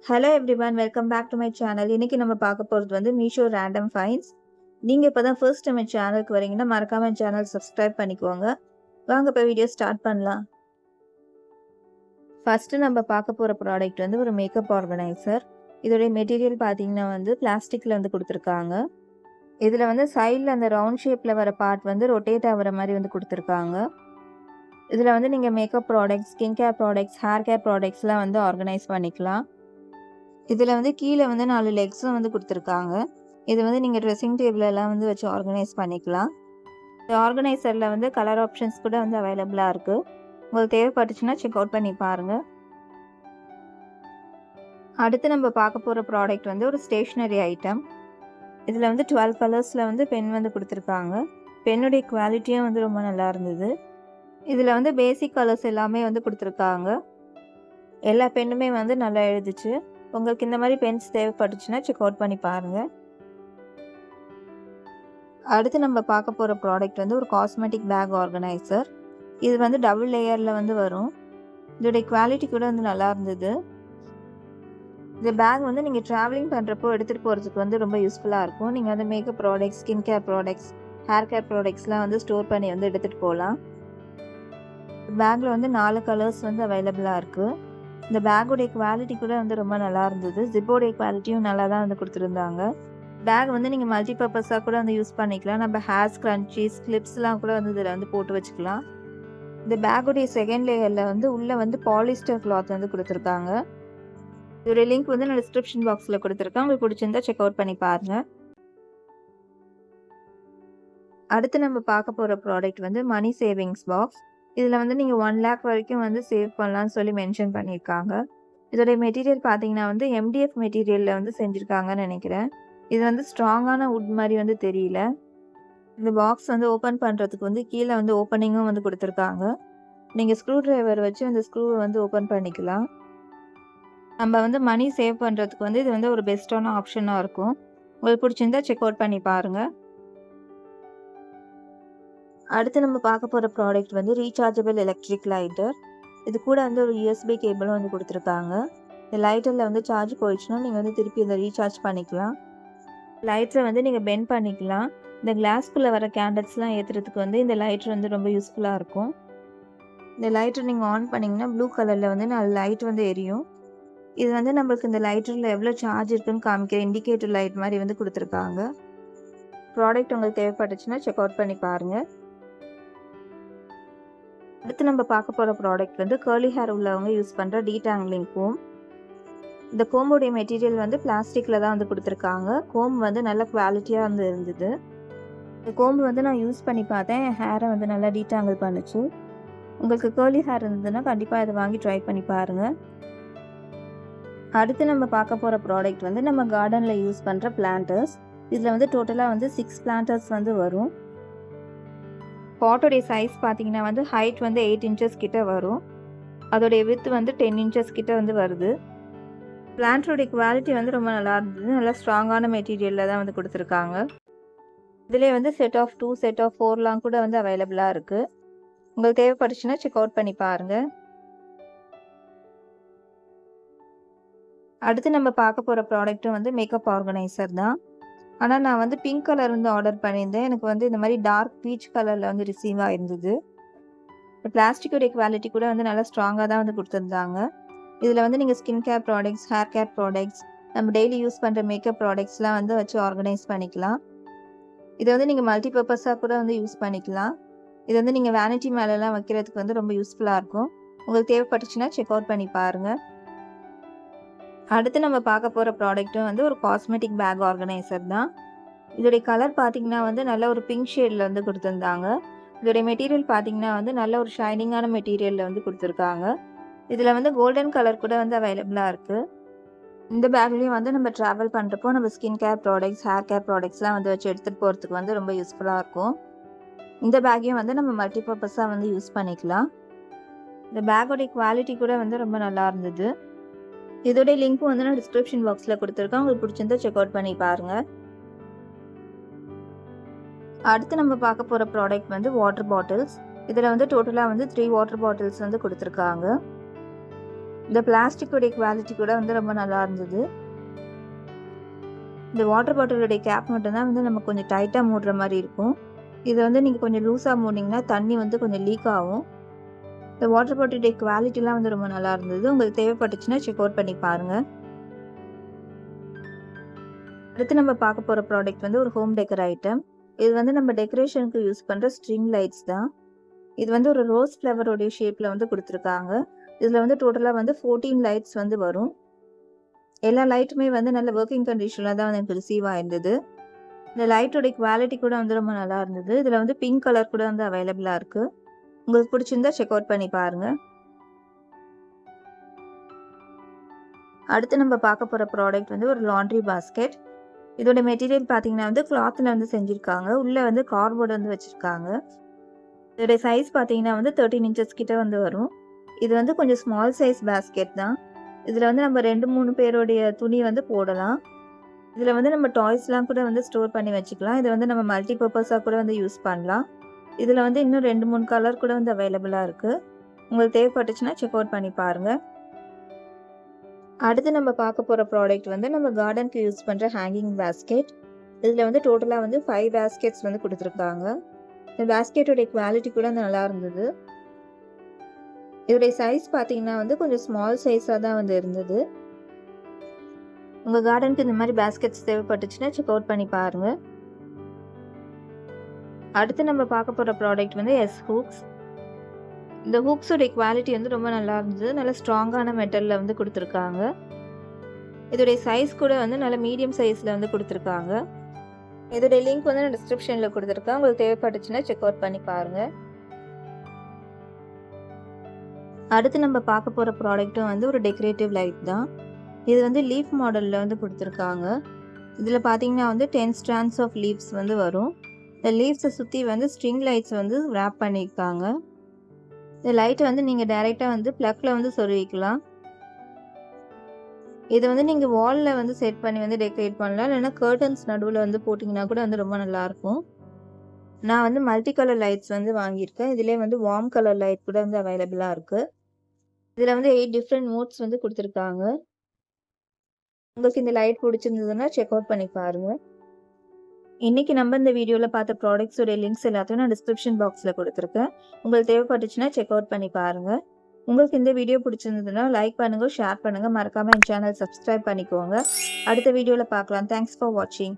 Hello everyone, welcome back to my channel. இன்னைக்கு நம்ம பார்க்க போகிறது வந்து மீஷோ ரேண்டம் ஃபைண்ட்ஸ். நீங்கள் இப்போ தான் ஃபர்ஸ்ட் டைம் சேனலுக்கு வரீங்கன்னா மறக்காம சேனல் சப்ஸ்கிரைப் பண்ணிக்கோங்க. வாங்க இப்போ வீடியோ ஸ்டார்ட் பண்ணலாம். ஃபஸ்ட்டு நம்ம பார்க்க போகிற ப்ராடக்ட் வந்து ஒரு மேக்கப் ஆர்கனைசர். இதோடைய மெட்டீரியல் பார்த்தீங்கன்னா வந்து பிளாஸ்டிக்கில் வந்து கொடுத்துருக்காங்க. இதில் வந்து சைடில் அந்த ரவுண்ட் ஷேப்பில் வர பார்ட் வந்து ரொட்டேட் ஆகிற மாதிரி வந்து கொடுத்துருக்காங்க. இதில் வந்து நீங்கள் makeup products, skin care products, hair care ப்ராடக்ட்ஸ்லாம் வந்து ஆர்கனைஸ் பண்ணிக்கலாம். இதில் வந்து கீழே வந்து 4 லெக்ஸும் வந்து கொடுத்துருக்காங்க. இது வந்து நீங்கள் ட்ரெஸ்ஸிங் டேபிளெல்லாம் வந்து வச்சு ஆர்கனைஸ் பண்ணிக்கலாம். இந்த ஆர்கனைசரில் வந்து கலர் ஆப்ஷன்ஸ் கூட வந்து அவைலபிளாக இருக்குது. உங்களுக்கு தேவைப்பட்டுச்சுன்னா செக் அவுட் பண்ணி பாருங்கள். அடுத்து நம்ம பார்க்க போகிற ப்ராடக்ட் வந்து ஒரு ஸ்டேஷ்னரி ஐட்டம். இதில் வந்து 12 கலர்ஸில் வந்து பென் வந்து கொடுத்துருக்காங்க. பென்னுடைய குவாலிட்டியும் வந்து ரொம்ப நல்லா இருந்தது. இதில் வந்து பேசிக் கலர்ஸ் எல்லாமே வந்து கொடுத்துருக்காங்க. எல்லா பென்னுமே வந்து நல்லா எழுதுச்சு. உங்களுக்கு இந்த மாதிரி பென்ஸ் தேவைப்பட்டுச்சுன்னா செக் அவுட் பண்ணி பாருங்கள். அடுத்து நம்ம பார்க்க போகிற ப்ராடக்ட் வந்து ஒரு காஸ்மெட்டிக் பேக் ஆர்கனைசர். இது வந்து டபுள் லேயரில் வந்து வரும். இதோடைய குவாலிட்டி கூட வந்து நல்லா இருந்தது. இந்த பேக் வந்து நீங்கள் ட்ராவலிங் பண்ணுறப்போ எடுத்துகிட்டு போகிறதுக்கு வந்து ரொம்ப யூஸ்ஃபுல்லாக இருக்கும். நீங்கள் வந்து makeup products, skin care products, hair care ப்ராடக்ட்ஸ்லாம் வந்து ஸ்டோர் பண்ணி வந்து எடுத்துகிட்டு போகலாம். பேக்கில் வந்து 4 கலர்ஸ் வந்து அவைலபிளாக இருக்குது. இந்த பேக்குடைய குவாலிட்டி கூட வந்து ரொம்ப நல்லா இருந்தது. ஜிப்போடைய குவாலிட்டியும் நல்லா தான் வந்து கொடுத்துருந்தாங்க. பேக் வந்து நீங்கள் மல்டி பர்பஸாக கூட வந்து யூஸ் பண்ணிக்கலாம். நம்ம ஹேர் ஸ்க்ரன்ச்சீஸ், கிளிப்ஸ்லாம் கூட வந்து இதில் வந்து போட்டு வச்சுக்கலாம். இந்த பேக்குடைய செகண்ட் லேயரில் வந்து உள்ளே வந்து பாலிஸ்டர் கிளாத் வந்து கொடுத்துருக்காங்க. இதோடைய லிங்க் வந்து நான் டிஸ்கிரிப்ஷன் பாக்ஸில் கொடுத்துருக்கேன். உங்களுக்கு பிடிச்சிருந்தா செக் அவுட் பண்ணி பாருங்கள். அடுத்து நம்ம பார்க்க போகிற ப்ராடக்ட் வந்து மணி சேவிங்ஸ் பாக்ஸ். இதில் வந்து நீங்கள் 1 லேக் வரைக்கும் வந்து சேவ் பண்ணலான்னு சொல்லி மென்ஷன் பண்ணியிருக்காங்க. இதோடைய மெட்டீரியல் பார்த்தீங்கன்னா வந்து எம்டிஎஃப் மெட்டீரியலில் வந்து செஞ்சுருக்காங்கன்னு நினைக்கிறேன். இது வந்து ஸ்ட்ராங்கான வுட் மாதிரி வந்து தெரியல. இந்த பாக்ஸ் வந்து ஓப்பன் பண்ணுறதுக்கு வந்து கீழே வந்து ஓப்பனிங்கும் வந்து கொடுத்துருக்காங்க. நீங்கள் ஸ்க்ரூ ட்ரைவர் வச்சு அந்த ஸ்க்ரூவை வந்து ஓப்பன் பண்ணிக்கலாம். நம்ம வந்து மணி சேவ் பண்ணுறதுக்கு வந்து இது வந்து ஒரு பெஸ்ட்டான ஆப்ஷனாக இருக்கும். உங்களுக்கு பிடிச்சிருந்தா செக் அவுட் பண்ணி பாருங்கள். அடுத்து நம்ம பார்க்க போகிற ப்ராடக்ட் வந்து ரீசார்ஜபிள் எலக்ட்ரிக் லைட்டர். இது கூட வந்து ஒரு யூஎஸ்பி கேபிளும் வந்து கொடுத்துருக்காங்க. இந்த லைட்டரில் வந்து சார்ஜ் போயிடுச்சுன்னா நீங்கள் வந்து திருப்பி இதை ரீசார்ஜ் பண்ணிக்கலாம். லைட்டரை வந்து நீங்கள் பெண்ட் பண்ணிக்கலாம். இந்த கிளாஸ்குள்ளே வர கேண்டல்ஸ்லாம் ஏற்றுறதுக்கு வந்து இந்த லைட்டர் வந்து ரொம்ப யூஸ்ஃபுல்லாக இருக்கும். இந்த லைட்டர் நீங்கள் ஆன் பண்ணிங்கன்னா ப்ளூ கலரில் வந்து 4 லைட் வந்து எரியும். இது வந்து நம்மளுக்கு இந்த லைட்டரில் எவ்வளோ சார்ஜ் இருக்குன்னு காமிக்கிற இண்டிகேட்டர் லைட் மாதிரி வந்து கொடுத்துருக்காங்க. ப்ராடக்ட் உங்களுக்கு தேவைப்பட்டுச்சுன்னா செக் அவுட் பண்ணி பாருங்கள். அடுத்து நம்ம பார்க்க போகிற ப்ராடக்ட் வந்து கர்லி ஹேர் உள்ளவங்க யூஸ் பண்ணுற டீடாங்கிளிங் கோம். இந்த கோம்போடைய மெட்டீரியல் வந்து பிளாஸ்டிக்கில் தான் வந்து கொடுத்துருக்காங்க. கோம் வந்து நல்ல குவாலிட்டியாக வந்து இருந்தது. இந்த கோம்பு வந்து நான் யூஸ் பண்ணி பார்த்தேன். என் ஹேரை வந்து நல்லா டீடாங்கிள் பண்ணுச்சு. உங்களுக்கு கர்லி ஹேர் இருந்ததுன்னா கண்டிப்பாக இதை வாங்கி ட்ரை பண்ணி பாருங்கள். அடுத்து நம்ம பார்க்க போகிற ப்ராடக்ட் வந்து நம்ம கார்டனில் யூஸ் பண்ணுற பிளான்டர்ஸ். இதில் வந்து டோட்டலாக வந்து 6 பிளான்டர்ஸ் வந்து வரும். பாட்டோடைய சைஸ் பார்த்தீங்கன்னா வந்து ஹைட் வந்து 8 இன்ச்சஸ் கிட்ட வரும். அதோடைய வித் வந்து 10 இன்ச்சஸ் கிட்ட வந்து வருது. பிளான்டோடைய குவாலிட்டி வந்து ரொம்ப நல்லா இருந்தது. நல்லா ஸ்ட்ராங்கான மெட்டீரியலில் தான் வந்து கொடுத்துருக்காங்க. இதிலே வந்து செட் ஆஃப் 2, செட் ஆஃப் 4லாம் கூட வந்து அவைலபிளாக இருக்குது. உங்களுக்கு தேவைப்பட்டுச்சுன்னா செக் அவுட் பண்ணி பாருங்கள். அடுத்து நம்ம பார்க்க போகிற ப்ராடக்ட்டும் வந்து மேக்கப் ஆர்கனைசர் தான். ஆனால் நான் வந்து பிங்க் கலர் வந்து ஆர்டர் பண்ணியிருந்தேன். எனக்கு வந்து இந்த மாதிரி டார்க் பீச் கலரில் வந்து ரிசீவ் ஆகிருந்தது. பிளாஸ்டிக்கோடைய குவாலிட்டி கூட வந்து நல்லா ஸ்ட்ராங்காக தான் வந்து கொடுத்துருந்தாங்க. இதில் வந்து நீங்கள் skin care products, hair care products, நம்ம டெய்லி யூஸ் பண்ணுற மேக்கப் ப்ராடக்ட்ஸ்லாம் வந்து வச்சு ஆர்கனைஸ் பண்ணிக்கலாம். இதை வந்து நீங்கள் மல்டி பர்பஸாக கூட வந்து யூஸ் பண்ணிக்கலாம். இது வந்து நீங்கள் வேனிட்டி மேலெலாம் வைக்கிறதுக்கு வந்து ரொம்ப யூஸ்ஃபுல்லாக இருக்கும். உங்களுக்கு தேவைப்பட்டுச்சுன்னா செக் அவுட் பண்ணி பாருங்கள். அடுத்து நம்ம பார்க்க போகிற ப்ராடக்ட்டும் வந்து ஒரு காஸ்மெட்டிக் பேக் ஆர்கனைசர் தான். இதோடைய கலர் பார்த்தீங்கன்னா வந்து நல்ல ஒரு பிங்க் ஷேடில் வந்து கொடுத்துருந்தாங்க. இதோடைய மெட்டீரியல் பார்த்தீங்கன்னா வந்து நல்ல ஒரு ஷைனிங்கான மெட்டீரியலில் வந்து கொடுத்துருக்காங்க. இதில் வந்து கோல்டன் கலர் கூட வந்து அவைலபிளாக இருக்குது. இந்த பேக்லேயும் வந்து நம்ம ட்ராவல் பண்ணுறப்போ நம்ம skin care products, hair care ப்ராடக்ட்ஸ்லாம் வந்து வச்சு எடுத்துகிட்டு போகிறதுக்கு வந்து ரொம்ப யூஸ்ஃபுல்லாக இருக்கும். இந்த பேக்கையும் வந்து நம்ம மல்டி பர்பஸாக வந்து யூஸ் பண்ணிக்கலாம். இந்த பேக்கோடைய குவாலிட்டி கூட வந்து ரொம்ப நல்லா இருந்தது. இதோடைய லிங்க்கும் வந்து நான் டிஸ்கிரிப்ஷன் பாக்ஸில் கொடுத்துருக்கேன். உங்களுக்கு பிடிச்சிருந்தா செக் அவுட் பண்ணி பாருங்கள். அடுத்து நம்ம பார்க்க போகிற ப்ராடக்ட் வந்து வாட்டர் பாட்டில்ஸ். இதில் வந்து டோட்டலாக வந்து 3 வாட்டர் பாட்டில்ஸ் வந்து கொடுத்துருக்காங்க. இந்த பிளாஸ்டிக்கோடைய குவாலிட்டி கூட வந்து ரொம்ப நல்லா இருந்தது. இந்த வாட்டர் பாட்டிலோடைய கேப் மட்டும் தான் வந்து நம்ம கொஞ்சம் டைட்டா மூடுற மாரி இருக்கும். இத வந்து நீங்க கொஞ்சம் லூஸா மூடுனீங்கன்னா, தண்ணி வந்து கொஞ்சம் லீக் ஆகும். இந்த வாட்டர் பாட்டிலுடைய குவாலிட்டிலாம் வந்து ரொம்ப நல்லா இருந்தது. உங்களுக்கு தேவைப்பட்டுச்சுன்னா செக் அவுட் பண்ணி பாருங்க. அடுத்து நம்ம பார்க்க போற ப்ராடக்ட் வந்து ஒரு ஹோம் டெக்கர் ஐட்டம். இது வந்து நம்ம டெக்கரேஷனுக்கு யூஸ் பண்ற ஸ்ட்ரிங் லைட்ஸ் தான். இது வந்து ஒரு ரோஸ் ஃப்ளவரோடைய ஷேப்ல வந்து குடுத்துருக்காங்க. இதுல வந்து டோட்டலா வந்து 14 லைட்ஸ் வந்து வரும். எல்லா லைட்டுமே வந்து நல்ல வொர்க்கிங் கண்டிஷன்ல தான் வந்து எனக்கு ரிசீவ் ஆயிருந்தது. இந்த லைட்டோட குவாலிட்டி கூட வந்து ரொம்ப நல்லா இருந்தது. இதுல வந்து பிங்க் கலர் கூட வந்து அவைலபிளா இருக்கு. உங்களுக்கு பிடிச்சிருந்தா செக் அவுட் பண்ணி பாருங்க. அடுத்து நம்ம பார்க்க போற ப்ராடக்ட் வந்து ஒரு லாண்ட்ரி பாஸ்கெட். இதோட மெட்டீரியல் பார்த்தீங்கன்னா வந்து கிளாத்ல வந்து செஞ்சிருக்காங்க. உள்ள வந்து கார்ட்போர்ட் வந்து வச்சிருக்காங்க. இதோட சைஸ் பார்த்தீங்கன்னா வந்து 13 இன்ச்சஸ் கிட்ட வந்து வரும். இது வந்து கொஞ்சம் ஸ்மால் சைஸ் பாஸ்கெட் தான். இதுல வந்து நம்ம 2, 3 பேருடைய துணி வந்து போடலாம். இதுல வந்து நம்ம டாய்ஸ்லாம் கூட வந்து ஸ்டோர் பண்ணி வச்சுக்கலாம். இத வந்து நம்ம மல்டி பர்ப்பஸா கூட வந்து யூஸ் பண்ணலாம். இதுல வந்து இன்னும் 2, 3 கலர் கூட வந்து அவைலபிளா இருக்கு. உங்களுக்கு தேவைப்பட்டுச்சுன்னா செக் அவுட் பண்ணி பாருங்க. அடுத்து நம்ம பார்க்க போற ப்ராடக்ட் வந்து நம்ம கார்டனுக்கு யூஸ் பண்ற ஹேங்கிங் பாஸ்கெட். இதுல வந்து டோட்டலா வந்து 5 பாஸ்கெட்ஸ் வந்து குடுத்துருக்காங்க. இந்த பாஸ்கெட்டோட குவாலிட்டி கூட நல்லா இருந்தது. இதோட சைஸ் பார்த்தீங்கன்னா வந்து கொஞ்சம் ஸ்மால் சைஸா தான் வந்து இருந்தது. உங்க கார்டனுக்கு இந்த மாதிரி பாஸ்கெட்ஸ் தேவைப்பட்டுச்சுன்னா செக் அவுட் பண்ணி பாருங்க. அடுத்து நம்ம பார்க்க போற ப்ராடக்ட் வந்து எஸ் ஹூக்ஸ். இந்த ஹூக்ஸோட குவாலிட்டி வந்து ரொம்ப நல்லா இருந்தது. நல்ல ஸ்ட்ராங்கான மெட்டல்ல வந்து குடுத்துருக்காங்க. இதோடைய சைஸ் கூட வந்து நல்ல மீடியம் சைஸ்ல வந்து குடுத்துருக்காங்க. இதோட லிங்க் வந்து நான் டிஸ்கிரிப்ஷன்ல குடுத்துருக்கேன். உங்களுக்கு தேவைப்பட்டுச்சுன்னா செக் அவுட் பண்ணி பாருங்க. அடுத்து நம்ம பார்க்க போற ப்ராடக்ட்டும் வந்து ஒரு டெக்கரேட்டிவ் லைட் தான். இது வந்து லீஃப் மாடல்ல வந்து குடுத்துருக்காங்க. இதுல பார்த்தீங்கன்னா வந்து 10 ஸ்ட்ராண்ட்ஸ் ஆஃப் லீவ்ஸ் வந்து வரும். இந்த லீவ்ஸை சுற்றி வந்து ஸ்ட்ரிங் லைட்ஸ் வந்து ரேப் பண்ணியிருக்காங்க. இந்த லைட்டை வந்து நீங்கள் டைரெக்டாக வந்து ப்ளக்கில் வந்து சொருகிக்கலாம். இதை வந்து நீங்கள் வாலில் வந்து செட் பண்ணி வந்து டெக்கரேட் பண்ணலாம். இல்லைன்னா கர்டன்ஸ் நடுவில் வந்து போட்டிங்கன்னா கூட வந்து ரொம்ப நல்லாயிருக்கும். நான் வந்து மல்டி கலர் லைட்ஸ் வந்து வாங்கியிருக்கேன். இதிலே வந்து வார்ம் கலர் லைட் கூட வந்து அவைலபிளாக இருக்குது. இதில் வந்து 8 டிஃப்ரெண்ட் மோட்ஸ் வந்து கொடுத்துருக்காங்க. உங்களுக்கு இந்த லைட் பிடிச்சிருந்ததுன்னா செக் அவுட் பண்ணி பாருங்கள். இன்னைக்கு நம்ம இந்த வீடியோல பார்த்த ப்ராடக்ட்ஸோட லிங்க்ஸ் எல்லாத்தையும் நான் டிஸ்கிரிப்ஷன் பாக்ஸ்ல கொடுத்துருக்கேன். உங்களுக்கு தேவைப்பட்டுச்சுன்னா செக் அவுட் பண்ணி பாருங்க. உங்களுக்கு இந்த வீடியோ பிடிச்சிருந்ததுன்னா லைக் பண்ணுங்க, ஷேர் பண்ணுங்க, மறக்காம என் சேனல் சப்ஸ்கிரைப் பண்ணிக்கோங்க. அடுத்த வீடியோல பார்க்கலாம். தேங்க்ஸ் ஃபார் வாட்சிங்.